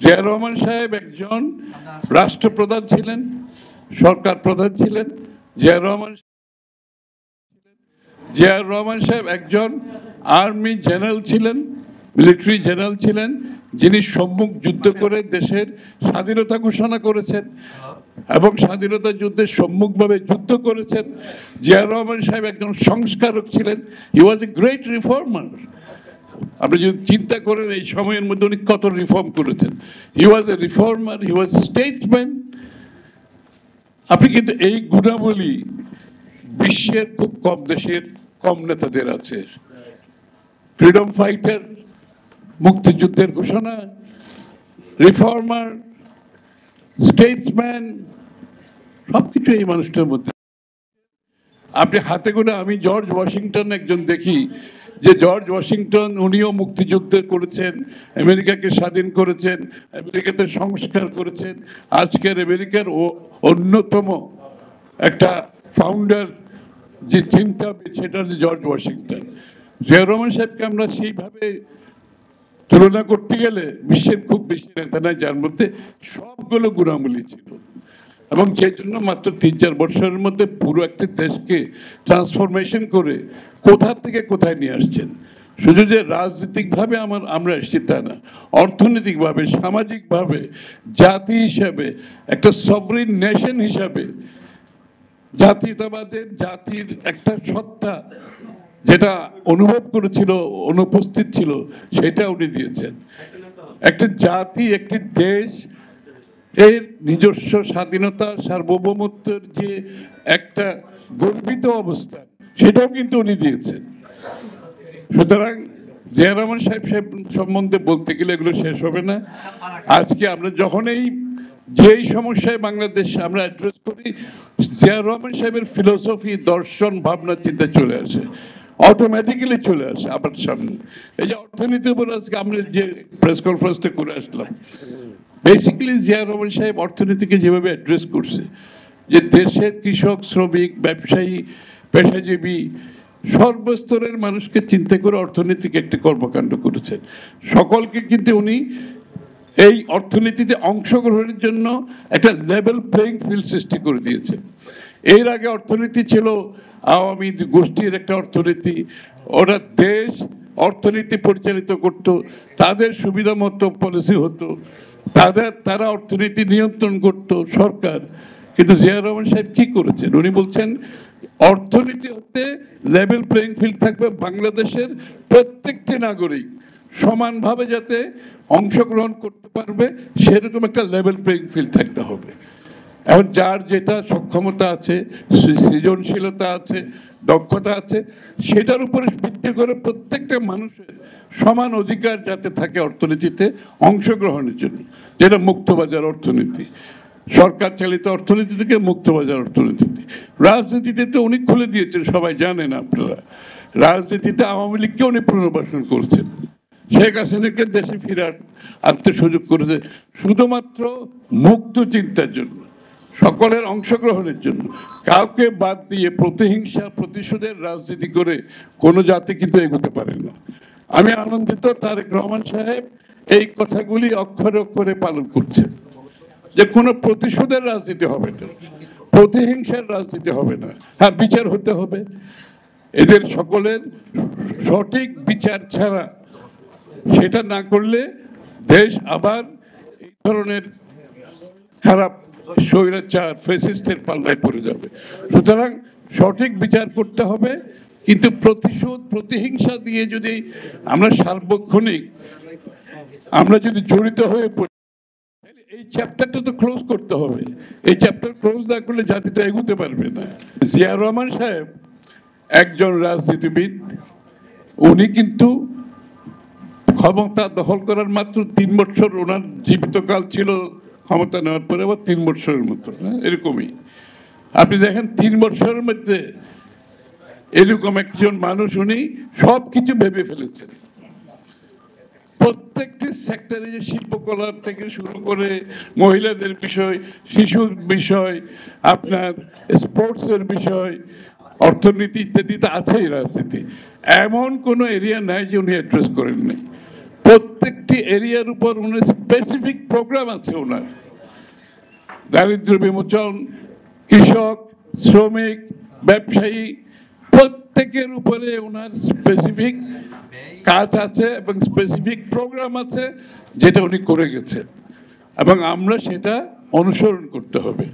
জিয়া রহমান সাহেব একজন রাষ্ট্রপ্রধান ছিলেন, সরকার প্রধান ছিলেন। জিয়াউর রহমান সাহেব একজন আর্মি জেনারেল ছিলেন, মিলিটারি জেনারেল ছিলেন, যিনি সম্মুখ যুদ্ধ করে দেশের স্বাধীনতা ঘোষণা করেছেন এবং স্বাধীনতা যুদ্ধে সম্মুখভাবে যুদ্ধ করেছেন। জিয়াউর রহমান সাহেব একজন সংস্কারক ছিলেন। হি ওয়াজ এ গ্রেট রিফর্মার। আপনি যদি চিন্তা করেন এই সময়ের মধ্যে উনি কত রিফর্ম করেছেন। He was a reformer, he was statesman. আপনি কিন্তু এই গুণাবলী বিশ্বের খুব কম দেশের কম নেতাদের আছে। ফ্রিডম ফাইটার, মুক্তিযুদ্ধের ঘোষণা, রিফর্মার, স্টেটসম্যান, সবকিছু এই মানুষটার মধ্যে। আপনি হাতে গোনা, আমি জর্জ ওয়াশিংটন একজন দেখি, যে জর্জ ওয়াশিংটন উনিও মুক্তিযুদ্ধ করেছেন, আমেরিকাকে স্বাধীন করেছেন, আমেরিকাতে সংস্কার করেছেন। আজকের আমেরিকার অন্যতম একটা ফাউন্ডার যে চিন্তা, সেটা হচ্ছে জর্জ ওয়াশিংটন। জিয়াউর রহমান সাহেবকে আমরা সেইভাবে তুলনা করতে গেলে বিশ্বের খুব বেশি নেতা নাই যার মধ্যে সবগুলো গুণাবলী ছিল, এবং সেই জন্য মাত্র ৩-৪ বছরের মধ্যে পুরো একটি দেশকে ট্রান্সফরমেশন করে কোথা থেকে কোথায় নিয়ে আসছেন। শুধু যে রাজনৈতিকভাবে আমরা এসেছি তা না, অর্থনৈতিকভাবে, সামাজিকভাবে, জাতি হিসাবে, একটা সভরেন নেশন হিসাবে, জাতীয়তাবাদের জাতির একটা সত্তা যেটা অনুভব করেছিল, অনুপস্থিত ছিল, সেটা উনি দিয়েছেন। একটা জাতি, একটি দেশ এর নিজস্ব স্বাধীনতা, সার্বভৌমত্বের যে একটা গর্বিত অবস্থা, সেটাও কিন্তু উনি দিয়েছেন। সুতরাং জিয়া রহমান সাহেব সম্বন্ধে বলতে গেলে এগুলো শেষ হবে না। আজকে আমরা যখন যেই সমস্যায় বাংলাদেশ আমরা অ্যাড্রেস করি, জিয়া রহমান সাহেবের ফিলোসফি, দর্শন, ভাবনা চিন্তা চলে আসে, অটোমেটিক্যালি চলে আসে আমার সামনে। এই যে অর্থনীতির উপর আজকে আমরা যে প্রেস কনফারেন্সটা করে আসলাম, বেসিক্যালি জিয়া রহমান সাহেব অর্থনীতিকে যেভাবে অ্যাড্রেস করছে, যে দেশের কৃষক, শ্রমিক, ব্যবসায়ী, পেশাজীবী, সর্বস্তরের মানুষকে চিন্তা করে অর্থনীতিকে একটা কর্মকাণ্ড করেছেন। সকলকে কিন্তু উনি এই অর্থনীতিতে অংশগ্রহণের জন্য একটা লেভেল প্লেইং ফিল্ড সৃষ্টি করে দিয়েছে। এর আগে অর্থনীতি ছিল আওয়ামী গোষ্ঠীর একটা অর্থনীতি, ওরা দেশ অর্থনীতি পরিচালিত করত, তাদের সুবিধা মতো পলিসি হতো, তারা অর্থনীতি নিয়ন্ত্রণ করত সরকার। কিন্তু জিয়া রহমান সাহেব কি করেছেন, উনি বলছেন অর্থনীতি হতে লেভেল প্লেইং ফিল্ড থাকবে, বাংলাদেশের প্রত্যেকটি নাগরিক সমানভাবে যাতে অংশগ্রহণ করতে পারবে, সেরকম একটা লেভেল প্লেইং ফিল্ড থাকতে হবে। এখন যার যেটা সক্ষমতা আছে, সৃজনশীলতা আছে, দক্ষতা আছে, সেটার উপরে ভিত্তি করে প্রত্যেকটা মানুষের সমান অধিকার যাতে থাকে অর্থনীতিতে অংশগ্রহণের জন্য, যেটা মুক্তবাজার অর্থনীতি, সরকার চালিত অর্থনীতি থেকে মুক্তবাজার অর্থনীতিতে। রাজনীতিতে তো উনি খুলে দিয়েছেন, সবাই জানেন আপনারা। রাজনীতিতে আওয়ামী লীগকে উনি পুনর্বাসন করেছেন, শেখ হাসিনাকে দেশে ফিরার আনতে সুযোগ করেছে, শুধুমাত্র মুক্ত চিন্তার জন্য, সকলের অংশগ্রহণের জন্য। কাউকে বাদ দিয়ে প্রতিহিংসা, প্রতিশোধের রাজনীতি করে কোনো জাতি কিন্তু এগোতে পারে না। আমি আনন্দিত তারেক রহমান সাহেব এই কথাগুলি অক্ষরে অক্ষরে পালন করছেন, যে কোনো প্রতিশোধের রাজনীতি হবে না, প্রতিহিংসার রাজনীতি হবে না। হ্যাঁ, বিচার হতে হবে, এদের সকলের সঠিক বিচার ছাড়া, সেটা না করলে দেশ আবার এই ধরনের খারাপ স্বৈরাচার, ফ্যাসিস্টের পাল্লায় পড়ে যাবে। সুতরাং সঠিক বিচার করতে হবে, কিন্তু প্রতিশোধ, প্রতিহিংসা দিয়ে যদি আমরা সার্বক্ষণিক আমরা যদি জড়িত হয়ে পড়ি, এই চ্যাপ্টারটা তো ক্লোজ করতে হবে। এই চ্যাপ্টার ক্লোজ না করলে জাতিটা এগোতে পারবে না। জিয়া রহমান সাহেব একজন রাজনীতিবিদ, উনি কিন্তু ক্ষমতা দখল করার মাত্র ৩ বছর ওনার জীবিতকাল ছিল, ক্ষমতা নেওয়ার পরে আবার 3 বছরের মতো, এরকমই। আপনি দেখেন 3 বছরের মধ্যে এরকম একজন মানুষ, উনি সব কিছু ভেবে ফেলেছেন। প্রত্যেকটি সেক্টরে, যে শিল্পকলা থেকে শুরু করে মহিলাদের বিষয়, শিশুর বিষয়, আপনার স্পোর্টসের বিষয়, অর্থনীতি ইত্যাদি তো আছেই। রাজনীতি এমন কোনো এরিয়া নাই যে উনি অ্যাড্রেস করেন নাই। প্রত্যেকটি এরিয়ার উপর ওনার স্পেসিফিক প্রোগ্রাম আছে। ওনার দারিদ্র্য বিমোচন, কৃষক, শ্রমিক, ব্যবসায়ী প্রত্যেকের উপরে ওনার স্পেসিফিক কাজ আছে এবং স্পেসিফিক প্রোগ্রাম আছে যেটা উনি করে গেছেন, এবং আমরা সেটা অনুসরণ করতে হবে।